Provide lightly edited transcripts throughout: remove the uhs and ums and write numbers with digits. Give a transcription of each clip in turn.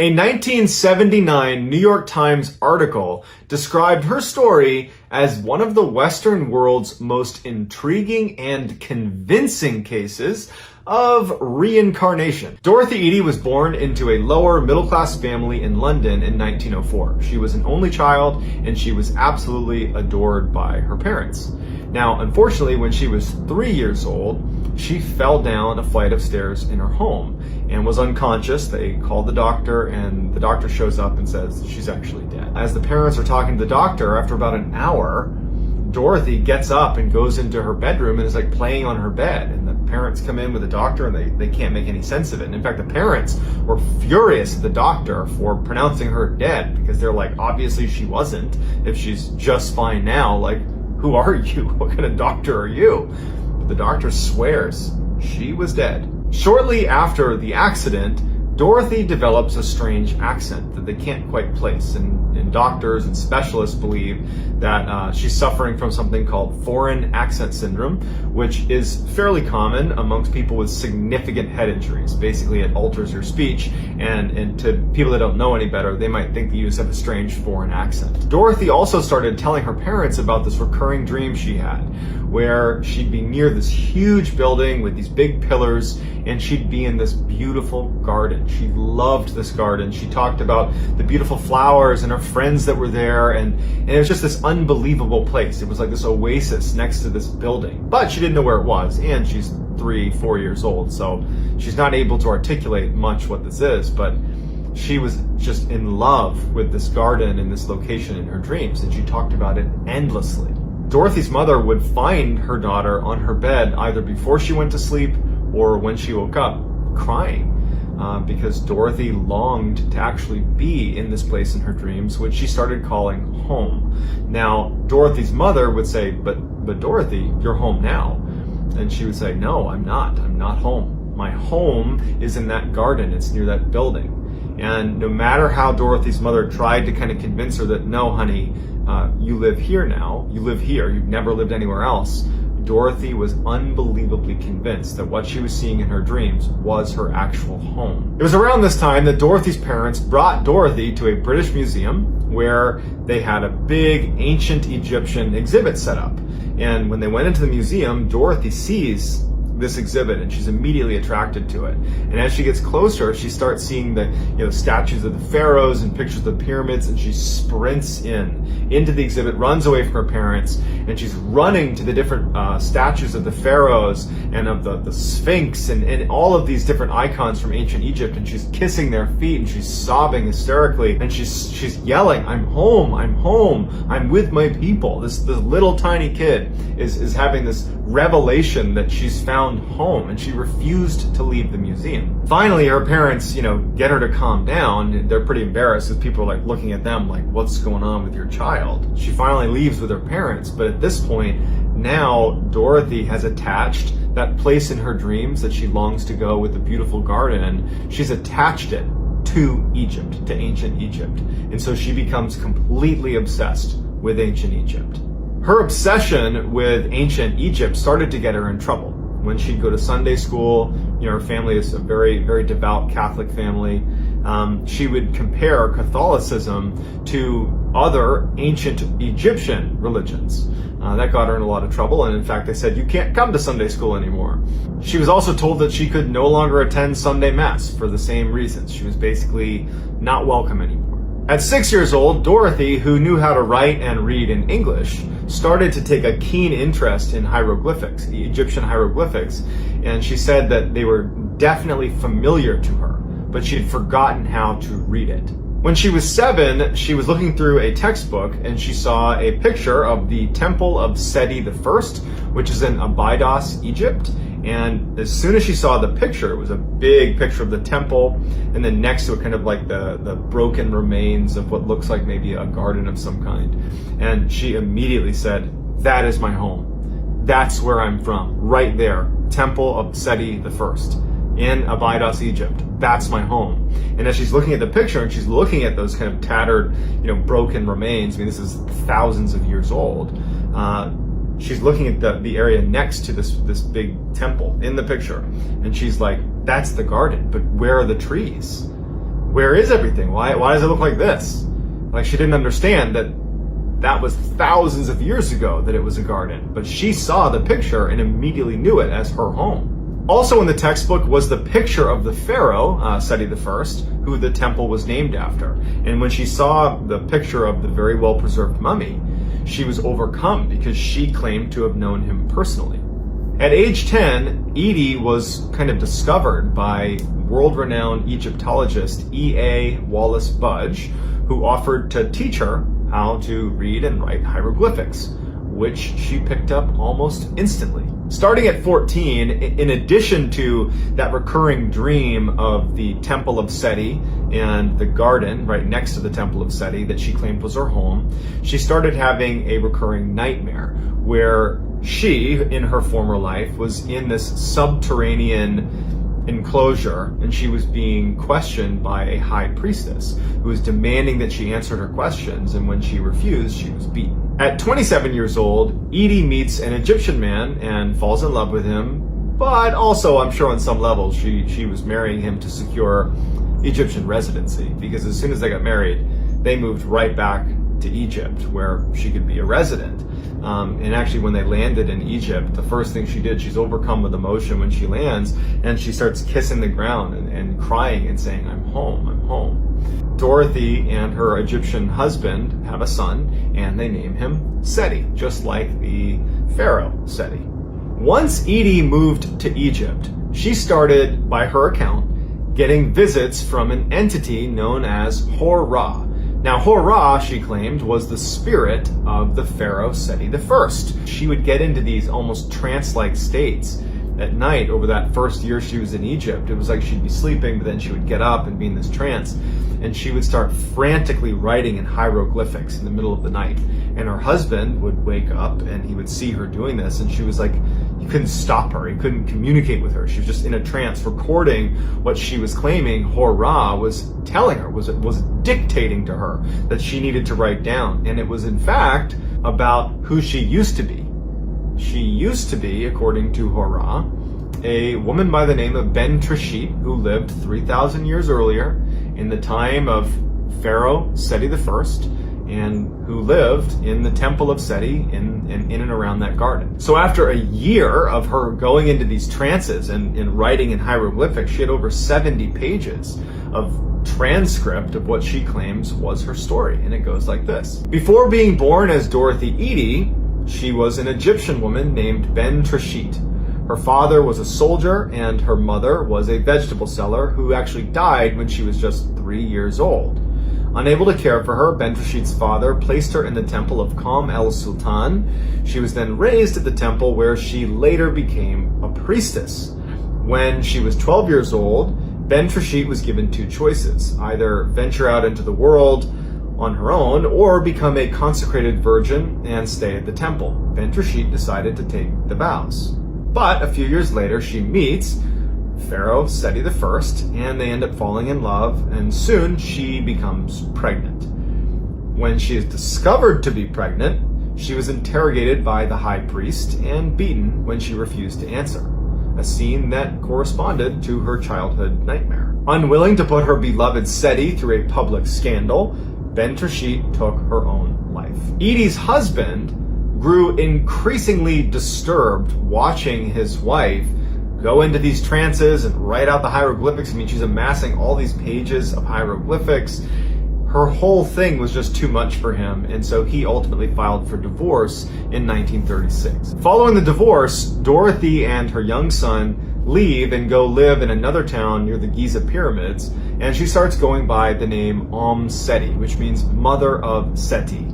A 1979 New York Times article described her story as one of the Western world's most intriguing and convincing cases of reincarnation. Dorothy Eady was born into a lower middle-class family in London in 1904. She was an only child, and she was absolutely adored by her parents. Now, unfortunately, when she was 3 years old, she fell down a flight of stairs in her home and was unconscious. They called the doctor, and the doctor shows up and says she's actually dead. As the parents are talking to the doctor, after about an hour, Dorothy gets up and goes into her bedroom and is like playing on her bed. And the parents come in with the doctor and they can't make any sense of it. And in fact, the parents were furious at the doctor for pronouncing her dead, because they're like, obviously she wasn't. If she's just fine now, like, who are you? What kind of doctor are you? But the doctor swears she was dead. Shortly after the accident, Dorothy develops a strange accent that they can't quite place, and doctors and specialists believe that she's suffering from something called foreign accent syndrome, which is fairly common amongst people with significant head injuries. Basically, it alters your speech, and to people that don't know any better, they might think that you just have a strange foreign accent. Dorothy also started telling her parents about this recurring dream she had, where she'd be near this huge building with these big pillars, and she'd be in this beautiful garden. She loved this garden. She talked about the beautiful flowers and her friends that were there, and it was just this unbelievable place. It was like this oasis next to this building. But she didn't know where it was, and she's 3-4 years old, so she's not able to articulate much what this is, but she was just in love with this garden and this location in her dreams, and she talked about it endlessly. Dorothy's mother would find her daughter on her bed either before she went to sleep or when she woke up, crying, because Dorothy longed to actually be in this place in her dreams, which she started calling home. Now, Dorothy's mother would say, but Dorothy, you're home now. And she would say, no, I'm not home. My home is in that garden. It's near that building. And no matter how Dorothy's mother tried to kind of convince her that, no, honey, you live here now. You live here. You've never lived anywhere else. Dorothy was unbelievably convinced that what she was seeing in her dreams was her actual home. It was around this time that Dorothy's parents brought Dorothy to a British museum where they had a big ancient Egyptian exhibit set up. And when they went into the museum, Dorothy sees this exhibit and she's immediately attracted to it. And as she gets closer, she starts seeing the statues of the pharaohs and pictures of the pyramids, and she sprints into the exhibit, runs away from her parents, and she's running to the different statues of the pharaohs and of the Sphinx and all of these different icons from ancient Egypt, and she's kissing their feet and she's sobbing hysterically, and she's yelling, I'm home, I'm with my people. This little tiny kid is having this revelation that she's found home, and she refused to leave the museum. Finally, her parents, get her to calm down. They're pretty embarrassed as people are like looking at them like, what's going on with your child? She finally leaves with her parents, but at this point, now Dorothy has attached that place in her dreams that she longs to go with the beautiful garden. She's attached it to Egypt, to ancient Egypt. And so she becomes completely obsessed with ancient Egypt. Her obsession with ancient Egypt started to get her in trouble. When she'd go to Sunday school, her family is a very, very devout Catholic family. She would compare Catholicism to other ancient Egyptian religions. That got her in a lot of trouble, and in fact, they said, you can't come to Sunday school anymore. She was also told that she could no longer attend Sunday Mass for the same reasons. She was basically not welcome anymore. At 6 years old, Dorothy, who knew how to write and read in English, started to take a keen interest in hieroglyphics, the Egyptian hieroglyphics, and she said that they were definitely familiar to her, but she had forgotten how to read it. When she was 7, she was looking through a textbook and she saw a picture of the Temple of Seti I, which is in Abydos, Egypt. And as soon as she saw the picture, it was a big picture of the temple, and then next to it kind of like the broken remains of what looks like maybe a garden of some kind. And she immediately said, that is my home. That's where I'm from, right there, Temple of Seti I in Abydos, Egypt. That's my home. And as she's looking at the picture and she's looking at those kind of tattered, broken remains, I mean, this is thousands of years old, she's looking at the area next to this big temple in the picture, and she's like, that's the garden, but where are the trees? where is everything? Why does it look like this? Like, she didn't understand that was thousands of years ago that it was a garden, but she saw the picture and immediately knew it as her home. Also in the textbook was the picture of the pharaoh, Seti I, who the temple was named after. And when she saw the picture of the very well-preserved mummy, she was overcome because she claimed to have known him personally. At age 10, Edie was kind of discovered by world-renowned Egyptologist E.A. Wallace Budge, who offered to teach her how to read and write hieroglyphics, which she picked up almost instantly. Starting at 14, in addition to that recurring dream of the Temple of Seti and the garden right next to the Temple of Seti that she claimed was her home, she started having a recurring nightmare where she, in her former life, was in this subterranean enclosure, and she was being questioned by a high priestess who was demanding that she answered her questions, and when she refused, she was beaten. At 27 years old, Edie meets an Egyptian man and falls in love with him, but also, I'm sure on some level, she was marrying him to secure Egyptian residency, because as soon as they got married, they moved right back to Egypt, where she could be a resident. And actually, when they landed in Egypt, the first thing she did, she's overcome with emotion when she lands, and she starts kissing the ground and crying and saying, "I'm home, I'm home." Dorothy and her Egyptian husband have a son, and they name him Seti, just like the pharaoh Seti. Once Edie moved to Egypt, she started, by her account, getting visits from an entity known as Hor-Ra. Now, Hor-Ra, she claimed, was the spirit of the pharaoh Seti I. She would get into these almost trance-like states at night over that first year she was in Egypt. It was like she'd be sleeping, but then she would get up and be in this trance, and she would start frantically writing in hieroglyphics in the middle of the night. And her husband would wake up and he would see her doing this, and she was like, he couldn't stop her, he couldn't communicate with her. She was just in a trance recording what she was claiming Hor-Ra was telling her, was dictating to her that she needed to write down. And it was in fact about who she used to be. She used to be, according to Hor-Ra, a woman by the name of Ben Trishit, who lived 3,000 years earlier in the time of Pharaoh Seti I, and who lived in the Temple of Seti in and around that garden. So after a year of her going into these trances and writing in hieroglyphics, she had over 70 pages of transcript of what she claims was her story, and it goes like this. Before being born as Dorothy Edie, she was an Egyptian woman named Ben Trishit. Her father was a soldier, and her mother was a vegetable seller who actually died when she was just 3 years old. Unable to care for her, Ben Trishit's father placed her in the temple of Qam el-Sultan. She was then raised at the temple where she later became a priestess. When she was 12 years old, Ben Trishit was given two choices: either venture out into the world on her own or become a consecrated virgin and stay at the temple. Ben Trishit decided to take the vows. But a few years later, she meets Pharaoh Seti I, and they end up falling in love, and soon she becomes pregnant. When she is discovered to be pregnant, she was interrogated by the high priest and beaten when she refused to answer, a scene that corresponded to her childhood nightmare. Unwilling to put her beloved Seti through a public scandal, Ben Trishit took her own life. Edie's husband grew increasingly disturbed watching his wife go into these trances and write out the hieroglyphics. I mean, she's amassing all these pages of hieroglyphics. Her whole thing was just too much for him, and so he ultimately filed for divorce in 1936. Following the divorce, Dorothy and her young son leave and go live in another town near the Giza pyramids, and she starts going by the name Seti, which means mother of Seti.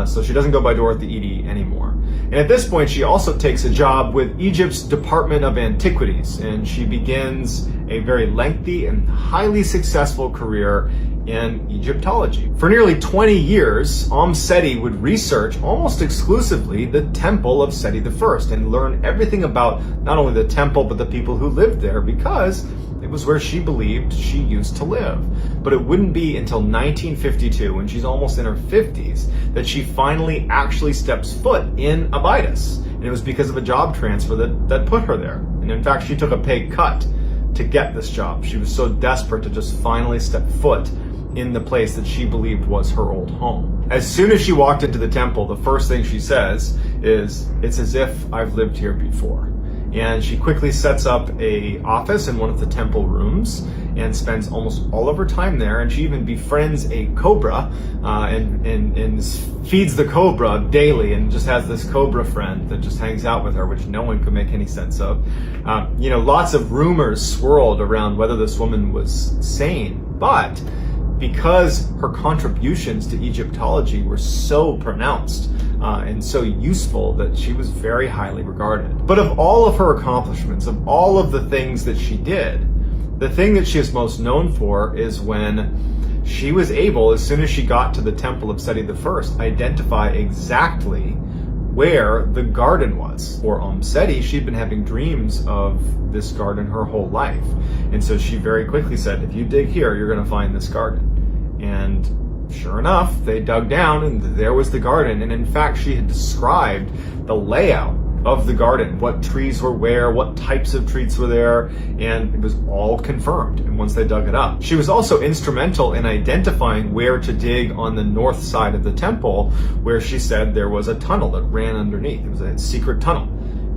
So she doesn't go by Dorothy Edie anymore. And at this point, she also takes a job with Egypt's Department of Antiquities, and she begins a very lengthy and highly successful career in Egyptology. For nearly 20 years, Seti would research almost exclusively the Temple of Seti I and learn everything about not only the temple, but the people who lived there, because it was where she believed she used to live. But it wouldn't be until 1952, when she's almost in her 50s, that she finally actually steps foot in Abydos. And it was because of a job transfer that put her there. And in fact, she took a pay cut to get this job. She was so desperate to just finally step foot in the place that she believed was her old home. As soon as she walked into the temple, the first thing she says is, "It's as if I've lived here before." And she quickly sets up a office in one of the temple rooms and spends almost all of her time there. And she even befriends a cobra and feeds the cobra daily, and just has this cobra friend that just hangs out with her, which no one could make any sense of. Lots of rumors swirled around whether this woman was sane, but because her contributions to Egyptology were so pronounced and so useful, that she was very highly regarded. But of all of her accomplishments, of all of the things that she did, the thing that she is most known for is when she was able, as soon as she got to the temple of Seti I, identify exactly where the garden was. For Seti, she'd been having dreams of this garden her whole life. And so she very quickly said, "If you dig here, you're going to find this garden." And sure enough, they dug down and there was the garden. And in fact, she had described the layout of the garden, what trees were where, what types of trees were there, and it was all confirmed. And once they dug it up, she was also instrumental in identifying where to dig on the north side of the temple, where she said there was a tunnel that ran underneath. It was a secret tunnel.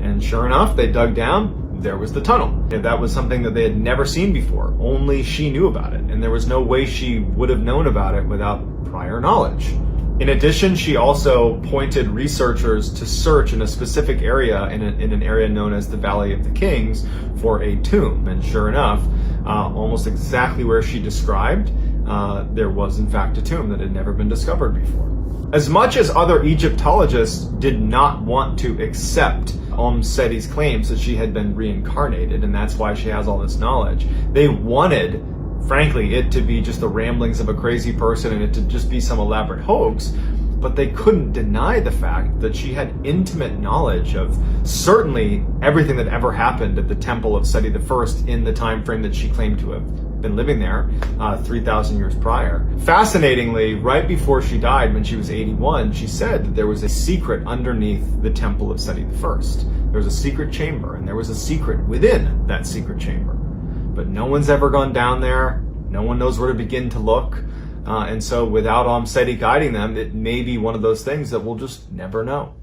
And sure enough, they dug down, there was the tunnel. And that was something that they had never seen before. Only she knew about it, and there was no way she would have known about it without prior knowledge. In addition, she also pointed researchers to search in a specific area, in an area known as the Valley of the Kings, for a tomb. And sure enough, almost exactly where she described, there was in fact a tomb that had never been discovered before. As much as other Egyptologists did not want to accept Seti's claims that she had been reincarnated, and that's why she has all this knowledge, they wanted, frankly, it to be just the ramblings of a crazy person and it to just be some elaborate hoax, but they couldn't deny the fact that she had intimate knowledge of certainly everything that ever happened at the temple of Seti I in the time frame that she claimed to have been living there 3,000 years prior. Fascinatingly, right before she died, when she was 81, she said that there was a secret underneath the temple of Seti I. There was a secret chamber, and there was a secret within that secret chamber. But no one's ever gone down there. No one knows where to begin to look. And so without Seti guiding them, it may be one of those things that we'll just never know.